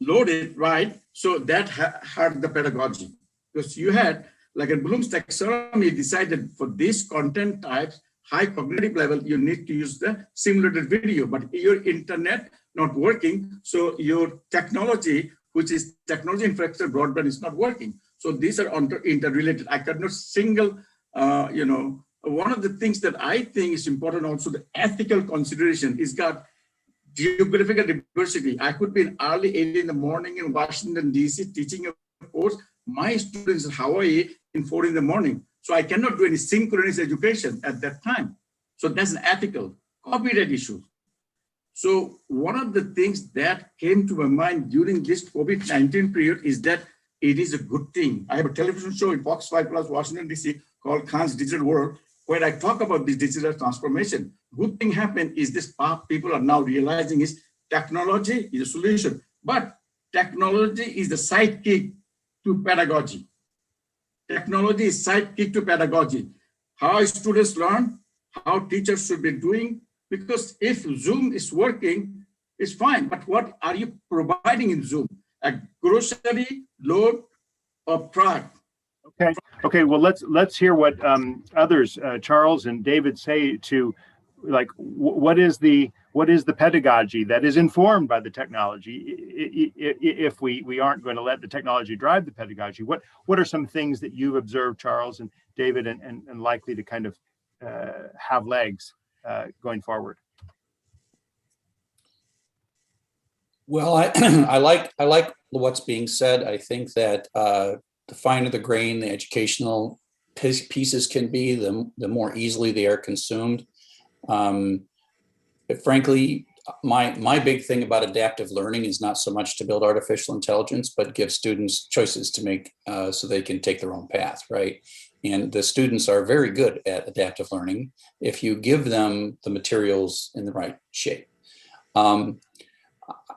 loaded, right? So that hurt the pedagogy, because you had, like in Bloom's taxonomy, decided for this content types, high cognitive level, you need to use the simulated video, but your internet not working, so your technology, which is technology infrastructure broadband, is not working. So these are interrelated. I cannot single, one of the things that I think is important also, the ethical consideration is got geographical diversity. I could be in early 8 in the morning in Washington, D.C. teaching a course. My students in Hawaii in 4 in the morning. So I cannot do any synchronous education at that time. So that's an ethical copyright issue. So one of the things that came to my mind during this COVID-19 period is that it is a good thing. I have a television show in Fox 5 Plus Washington, D.C. called Khan's Digital World, where I talk about this digital transformation. Good thing happened is this people are now realizing is technology is a solution, but technology is the sidekick to pedagogy. technology is sidekick to pedagogy. How students learn, how teachers should be doing, because if Zoom is working, it's fine, but what are you providing in Zoom? A grocery load of product. Okay. Well, let's hear what others, Charles and David, say to, like, what is the pedagogy that is informed by the technology? If we aren't going to let the technology drive the pedagogy, what are some things that you've observed, Charles and David, and likely to kind of have legs going forward? Well, I like what's being said. I think that the finer the grain the educational pieces can be, the more easily they are consumed. Frankly, my big thing about adaptive learning is not so much to build artificial intelligence, but give students choices to make so they can take their own path, right? And the students are very good at adaptive learning if you give them the materials in the right shape.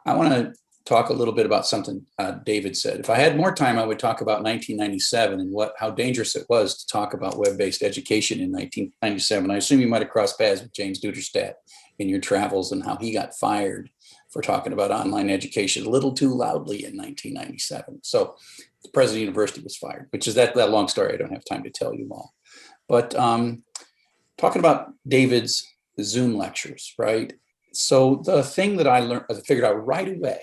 I want to talk a little bit about something David said. If I had more time, I would talk about 1997 and how dangerous it was to talk about web-based education in 1997. I assume you might have crossed paths with James Duderstadt in your travels and how he got fired for talking about online education a little too loudly in 1997. So the president of the university was fired, which is that long story. I don't have time to tell you all. But talking about David's Zoom lectures, right? So the thing that I figured out right away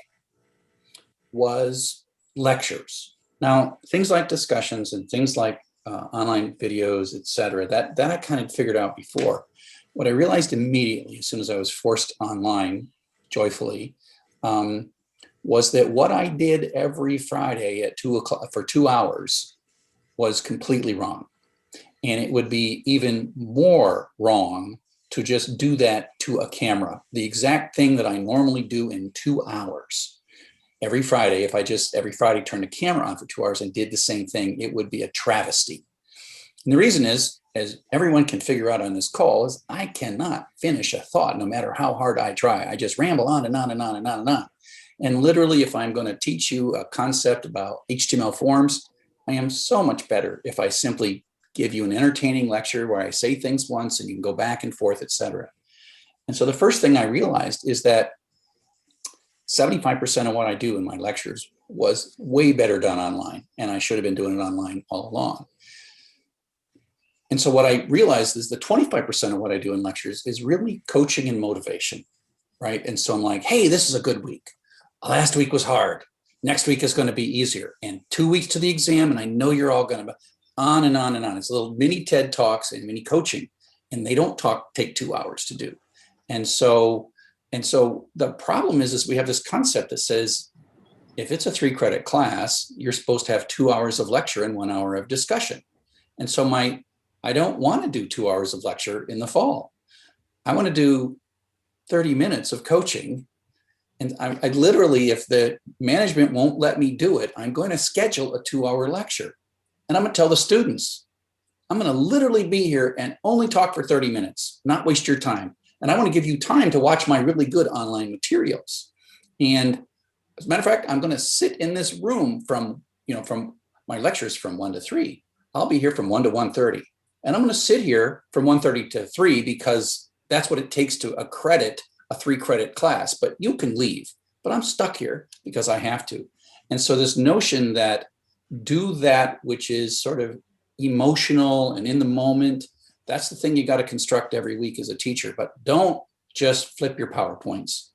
was lectures. Now, things like discussions and things like online videos, et cetera, that I kind of figured out before. What I realized immediately, as soon as I was forced online, joyfully, was that what I did every Friday at 2 o'clock for 2 hours was completely wrong. And it would be even more wrong to just do that to a camera. The exact thing that I normally do in 2 hours. Every Friday, if I just every Friday turned the camera on for 2 hours and did the same thing, it would be a travesty. And the reason is, as everyone can figure out on this call, is I cannot finish a thought no matter how hard I try. I just ramble on and on and on and on and on. And literally, if I'm going to teach you a concept about HTML forms, I am so much better if I simply give you an entertaining lecture where I say things once and you can go back and forth, et cetera. And so the first thing I realized is that 75% of what I do in my lectures was way better done online, and I should have been doing it online all along. And so what I realized is that 25% of what I do in lectures is really coaching and motivation, right? And so I'm like, hey, this is a good week. Last week was hard. Next week is going to be easier. And 2 weeks to the exam, and I know you're all going to on and on and on. It's little mini TED Talks and mini coaching, and they don't take 2 hours to do. And so the problem is we have this concept that says, if it's a 3-credit class, you're supposed to have 2 hours of lecture and 1 hour of discussion. And so I don't want to do 2 hours of lecture in the fall. I want to do 30 minutes of coaching. And I literally, if the management won't let me do it, I'm going to schedule a 2-hour lecture. And I'm going to tell the students, I'm going to literally be here and only talk for 30 minutes, not waste your time. And I want to give you time to watch my really good online materials. And as a matter of fact, I'm going to sit in this room from my lectures from 1 to 3. I'll be here from 1 to 1:30. And I'm going to sit here from 1:30 to 3 because that's what it takes to accredit a 3-credit class. But you can leave. But I'm stuck here because I have to. And so this notion that do that which is sort of emotional and in the moment, that's the thing you got to construct every week as a teacher. But don't just flip your PowerPoints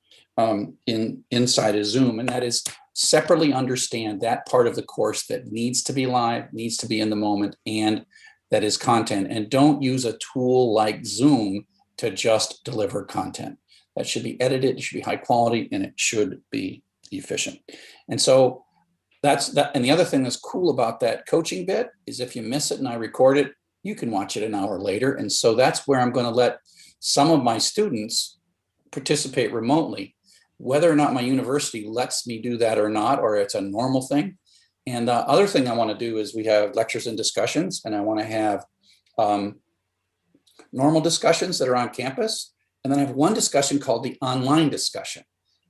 inside of Zoom. And that is separately understand that part of the course that needs to be live, needs to be in the moment, and that is content. And don't use a tool like Zoom to just deliver content. That should be edited, it should be high quality, and it should be efficient. And so that's that. And the other thing that's cool about that coaching bit is if you miss it and I record it, you can watch it an hour later. And so that's where I'm going to let some of my students participate remotely, whether or not my university lets me do that or not, or it's a normal thing. And the other thing I want to do is we have lectures and discussions, and I want to have normal discussions that are on campus. And then I have one discussion called the online discussion.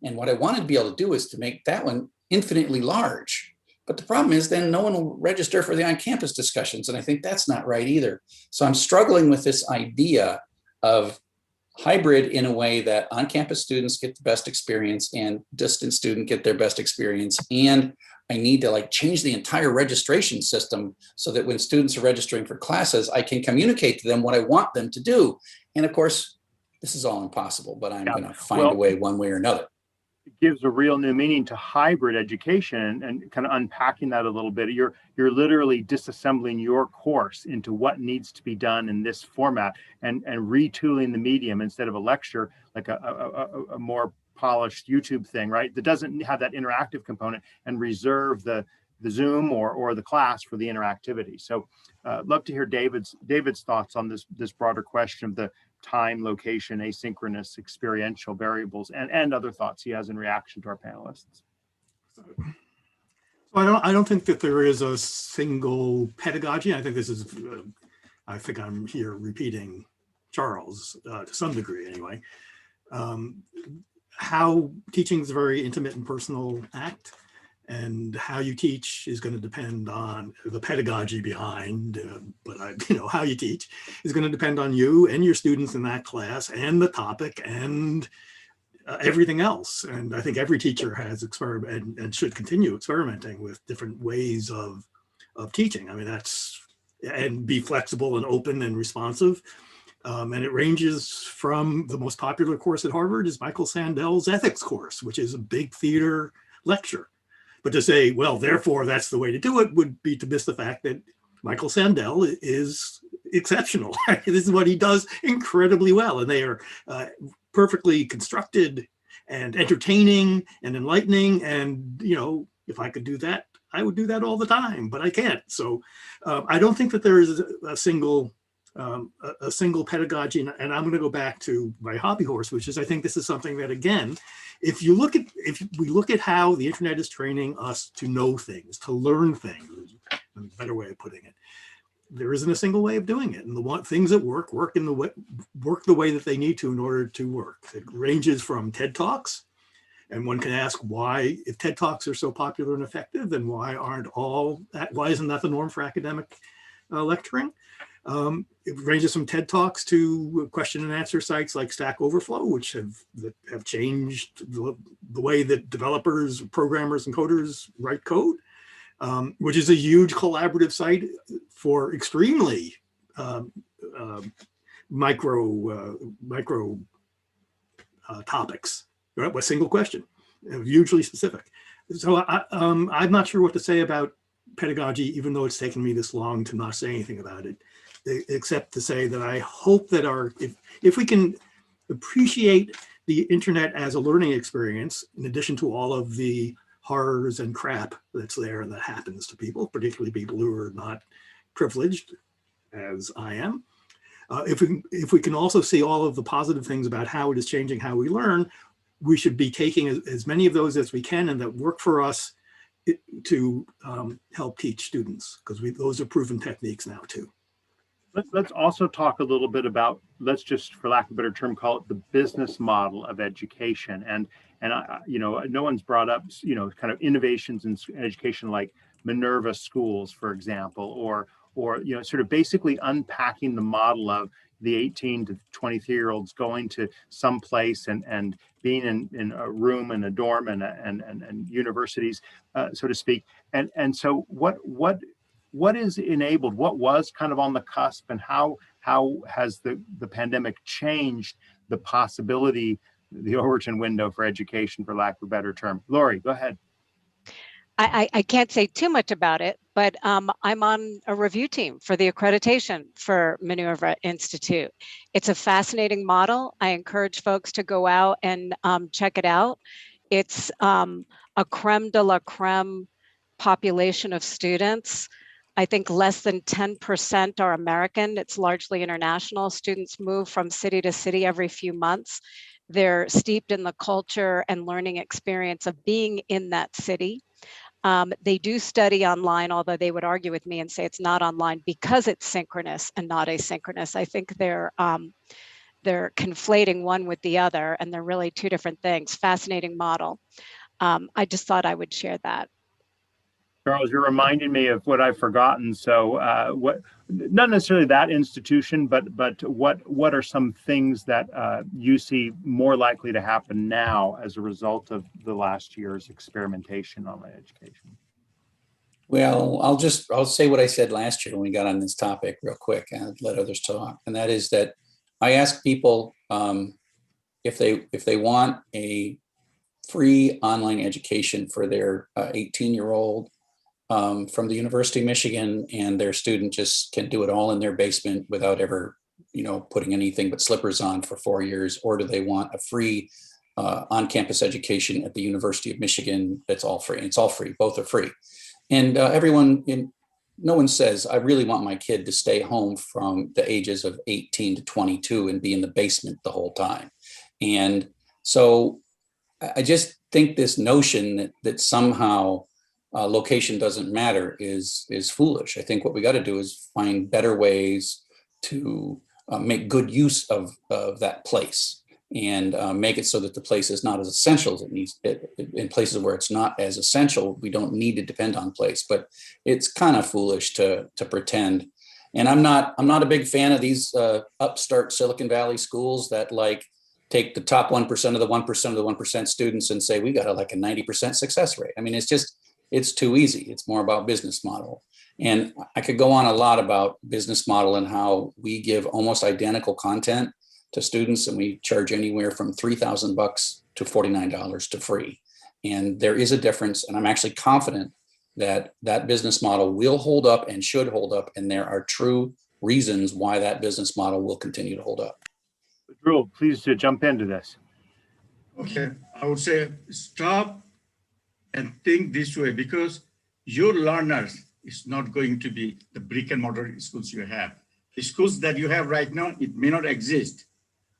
And what I wanted to be able to do is to make that one infinitely large. But the problem is then no one will register for the on-campus discussions. And I think that's not right either. So I'm struggling with this idea of hybrid in a way that on-campus students get the best experience and distant students get their best experience. And I need to like change the entire registration system so that when students are registering for classes, I can communicate to them what I want them to do. And of course, this is all impossible, but I'm going to find a way one way or another. It gives a real new meaning to hybrid education, and kind of unpacking that a little bit. You're literally disassembling your course into what needs to be done in this format, and retooling the medium instead of a lecture, like a more polished YouTube thing, right? That doesn't have that interactive component, and reserve the Zoom or the class for the interactivity. So love to hear David's thoughts on this broader question of the time, location, asynchronous, experiential variables, and other thoughts he has in reaction to our panelists. So I don't think that there is a single pedagogy. I think this is, I think I'm here repeating Charles to some degree anyway. How teaching is a very intimate and personal act, and how you teach is going to depend on the pedagogy behind, how you teach is going to depend on you and your students in that class and the topic and everything else. And I think every teacher has experimented and should continue experimenting with different ways of teaching. I mean, and be flexible and open and responsive. And it ranges from the most popular course at Harvard is Michael Sandel's ethics course, which is a big theater lecture. But to say, well, therefore, that's the way to do it would be to miss the fact that Michael Sandel is exceptional. This is what he does incredibly well. And they are perfectly constructed and entertaining and enlightening. And, if I could do that, I would do that all the time, but I can't. So I don't think that there is a single pedagogy. And I'm going to go back to my hobby horse, which is, I think this is something that, again, if we look at how the internet is training us to know things, to learn things, a better way of putting it, there isn't a single way of doing it. And the things that work the way that they need to in order to work. It ranges from TED Talks, and one can ask why, if TED Talks are so popular and effective, then why isn't that the norm for academic lecturing? It ranges from TED Talks to question and answer sites like Stack Overflow, which have changed the way that developers, programmers, and coders write code, which is a huge collaborative site for extremely micro topics, right? With a single question, hugely specific. So I'm not sure what to say about pedagogy, even though it's taken me this long to not say anything about it, except to say that I hope that if we can appreciate the internet as a learning experience, in addition to all of the horrors and crap that's there and that happens to people, particularly people who are not privileged, as I am, if we can also see all of the positive things about how it is changing how we learn, we should be taking as many of those as we can and that work for us to help teach students, because those are proven techniques now too. Let's also talk a little bit about, let's just, for lack of a better term, call it the business model of education. And no one's brought up, kind of innovations in education like Minerva schools, for example, or sort of basically unpacking the model of the 18 to 23-year-olds going to some place and being in a room and a dorm and universities, so to speak. And so what is enabled, what was kind of on the cusp, and how has the pandemic changed the possibility, the origin window for education, for lack of a better term? Lori, go ahead. I can't say too much about it, but I'm on a review team for the accreditation for Minerva Institute. It's a fascinating model. I encourage folks to go out and check it out. It's a creme de la creme population of students. I think less than 10% are American. It's largely international. Students move from city to city every few months. They're steeped in the culture and learning experience of being in that city. They do study online, although they would argue with me and say it's not online because it's synchronous and not asynchronous. I think they're conflating one with the other, and they're really two different things. Fascinating model. I just thought I would share that. Charles, you're reminding me of what I've forgotten. So, what? Not necessarily that institution, but what are some things that you see more likely to happen now as a result of the last year's experimentation on education? Well, I'll say what I said last year when we got on this topic real quick and let others talk. And that is that I ask people if they want a free online education for their 18-year-old from the University of Michigan, and their student just can do it all in their basement without ever, putting anything but slippers on for 4 years, or do they want a free on-campus education at the University of Michigan that's all free? And it's all free, both are free. And no one says, I really want my kid to stay home from the ages of 18 to 22 and be in the basement the whole time. And so I just think this notion that somehow location doesn't matter is foolish. I think what we got to do is find better ways to make good use of that place, and make it so that the place is not as essential as it needs. In places where it's not as essential, we don't need to depend on place. But it's kind of foolish to pretend. And I'm not a big fan of these upstart Silicon Valley schools that take the top 1% of the 1% of the 1% students and say we got a 90% success rate. I mean, it's too easy. It's more about business model. And I could go on a lot about business model and how we give almost identical content to students, and we charge anywhere from $3,000 to $49 to free. And there is a difference, and I'm actually confident that that business model will hold up and should hold up, and there are true reasons why that business model will continue to hold up. Drew, please jump into this. Okay, I would say stop and think this way, because your learners is not going to be the brick and mortar schools you have. The schools that you have right now, it may not exist.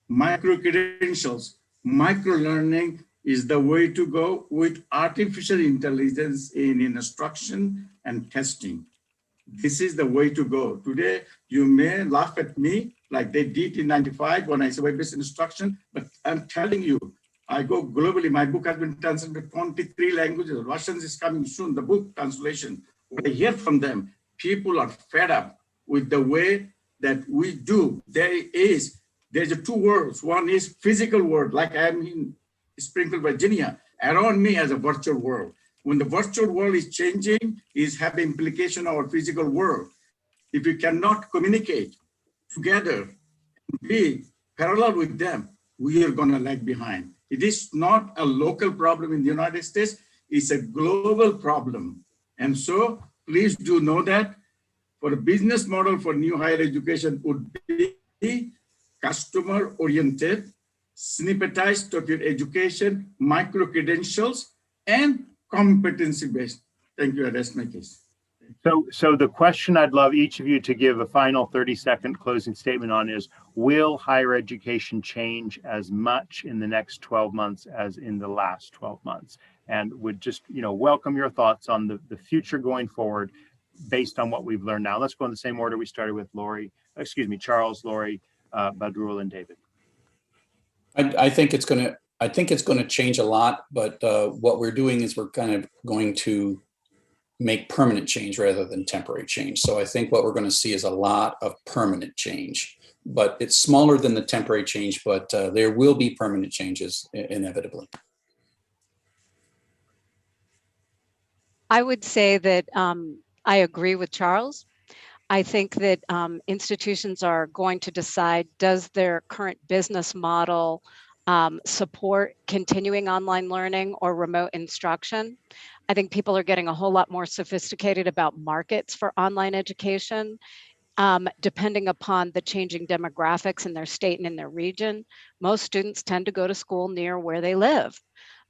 Micro credentials, micro learning is the way to go with artificial intelligence in instruction and testing. This is the way to go. Today, you may laugh at me like they did in 95 when I said web-based instruction, but I'm telling you, I go globally. My book has been translated to 23 languages. Russian is coming soon, the book translation. What I hear from them, people are fed up with the way that we do. There's two worlds. One is physical world, like I am in Springfield, Virginia. Around me as a virtual world. When the virtual world is changing, is having implication on our physical world. If we cannot communicate together, be parallel with them, we are going to lag behind. It is not a local problem in the United States, it's a global problem. And so please do know that for a business model for new higher education would be customer oriented, snippetized of your education, micro credentials, and competency based. Thank you. I rest my case. So the question I'd love each of you to give a final 30-second closing statement on is, will higher education change as much in the next 12 months as in the last 12 months? And would just, welcome your thoughts on the future going forward based on what we've learned now. Let's go in the same order we started with Charles, Lori, Badrul, and David. I think it's going to change a lot, but what we're doing is we're kind of going to make permanent change rather than temporary change. So I think what we're going to see is a lot of permanent change, but it's smaller than the temporary change, but there will be permanent changes inevitably. I would say that I agree with Charles. I think that institutions are going to decide, does their current business model support continuing online learning or remote instruction? I think people are getting a whole lot more sophisticated about markets for online education, depending upon the changing demographics in their state and in their region. Most students tend to go to school near where they live,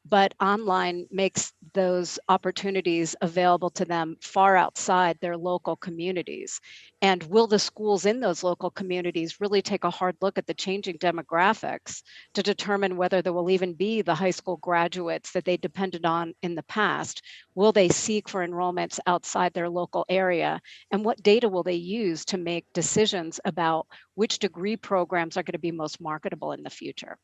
but online makes those opportunities available to them far outside their local communities. And will the schools in those local communities really take a hard look at the changing demographics to determine whether there will even be the high school graduates that they depended on in the past? Will they seek for enrollments outside their local area? And what data will they use to make decisions about which degree programs are going to be most marketable in the future?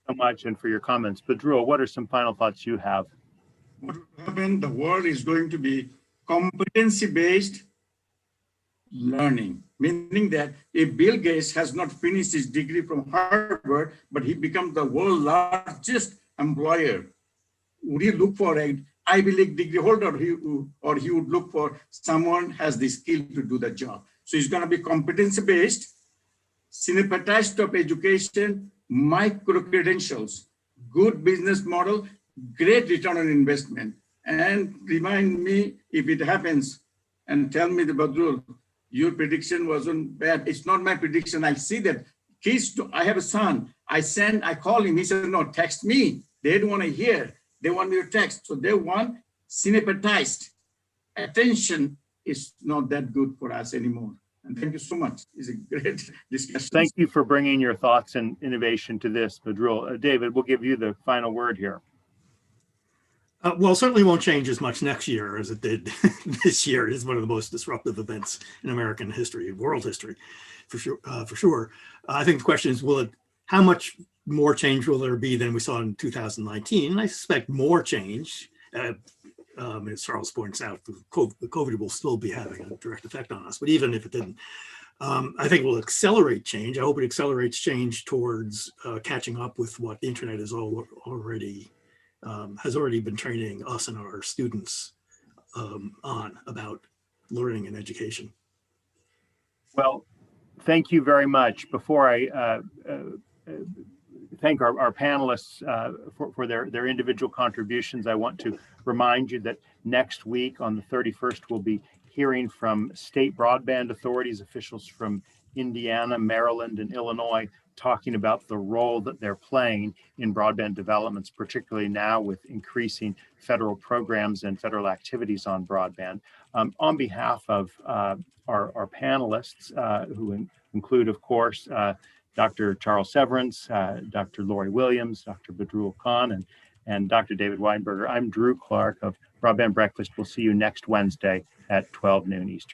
So much and for your comments. Badrul, what are some final thoughts you have? what will happen, the world is going to be competency-based learning, meaning that if Bill Gates has not finished his degree from Harvard, but he becomes the world's largest employer, would he look for an Ivy League degree holder, or he would look for someone has the skill to do the job? So it's going to be competency-based, synergized of education, micro credentials, good business model, great return on investment. And remind me if it happens and tell me, the Badrul, your prediction wasn't bad. It's not my prediction. I see that kids, I have a son. I call him. He said, no, text me. They don't want to hear. They want me to text. So they want synergized. Attention is not that good for us anymore. And thank you so much. It's a great discussion. Thank you for bringing your thoughts and innovation to this, Badrul. David, we'll give you the final word here. Well, certainly won't change as much next year as it did this year. It is one of the most disruptive events in American history, world history, for sure. I think the question is, how much more change will there be than we saw in 2019? And I suspect more change. As Charles points out, the COVID will still be having a direct effect on us. But even if it didn't, I think it will accelerate change. I hope it accelerates change towards catching up with what the internet is has already been training us and our students on about learning and education. Well, thank you very much. Before I thank our panelists for their individual contributions, I want to remind you that next week on the 31st, we'll be hearing from state broadband authorities, officials from Indiana, Maryland, and Illinois, talking about the role that they're playing in broadband developments, particularly now with increasing federal programs and federal activities on broadband. On behalf of our panelists, who include, of course, Dr. Charles Severance, Dr. Lori Williams, Dr. Badrul Khan, and Dr. David Weinberger, I'm Drew Clark of Broadband Breakfast. We'll see you next Wednesday at 12 noon Eastern.